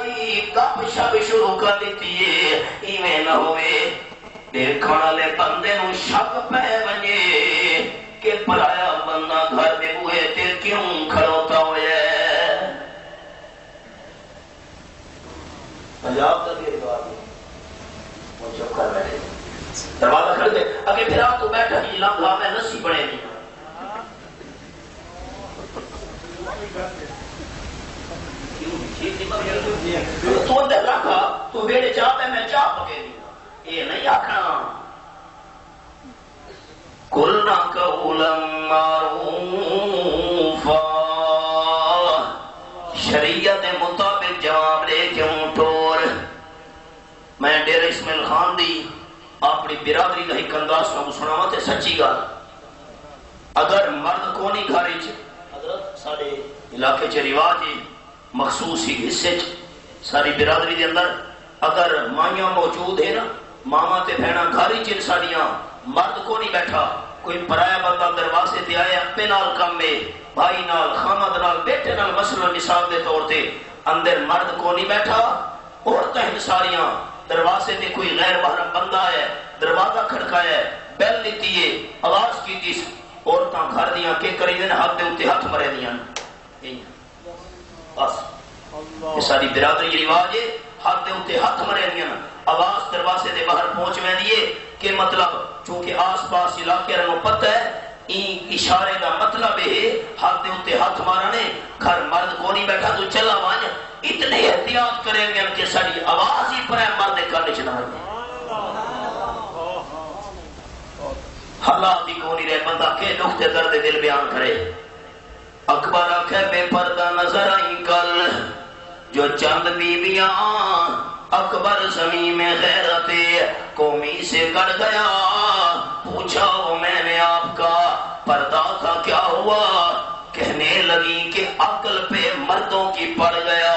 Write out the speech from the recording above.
آئی گپ شپ شروع کر دیتی ہے ایویں نہ ہوئے دیکھنے والے بندے نو شک پہ بنے کہ پرایا بندہ گھر دے بوئے تے کیوں کھڑوتا ہوئے پنجاب کا بھی دوار وہ چپ کر بیٹھے دروازہ کھڑ گئے اگے پھر آپ تو بیٹھا ہی لمحہ میں نسی بڑے نہیں تو اندر رکھا تو بیڑے چاہ پہ میں چاہ پکے نہیں یہ نہیں آکھنا قُلْنَا قَوْلًا مَّعْرُوفًا شریعت مطابق جواب لے کیوں ٹور میں ڈیر اسماعیل خان دی اپنی برادری کا ایک انداز میں سناواں تے سچی گل اگر مرد کو نہیں گھر وچ حضرت سارے علاقے چ رواج مخصوص ہی حصے ساری برادری دے اندر اگر مائیاں موجود ہے نا ماما تے بہنا گھر وچ ساڈیاں مرد کو نہیں بیٹھا کوئی پرایا بندہ دروازے تے آیا اپنے نال کم میں بھائی نال خامد نال بیٹے نال مثلا مثال دے طور تے اندر مرد کو نہیں بیٹھا عورتیں ساریاں دروازے تے کوئی غیر محرم بندہ ہے دروازہ کھڑکایا ہے بیل دیتی ہے آواز کی تھی عورتاں گھر دیاں کے کری دین ہاتھ دے اوتے ہاتھ مرے دیاں بس یہ ساری برادری رواج ہے ہاتھ دے اوتے ہاتھ مرے دیاں آواز دروازے دے باہر پہنچ میں دیے کہ مطلب چونکہ آس پاس علاقے رنو پتہ ہے این اشارے کا مطلب ہے ہاتھ دے اوتے ہاتھ مارنے گھر مرد کو نہیں بیٹھا تو چلا وانج اتنے احتیاط کریں گے کہ ساری آواز ہی پر مرد کرنے چنا ہے حالات ہی کو نہیں رہے بندہ کہ نقطے درد دل بیان کرے اکبر آکھے بے پردہ نظر آئی کل جو چند بیویاں اکبر زمین میں غیرت قومی سے کٹ گیا پوچھا وہ میں نے آپ کا پردہ کا کیا ہوا کہنے لگی کہ عقل پہ مردوں کی پڑ گیا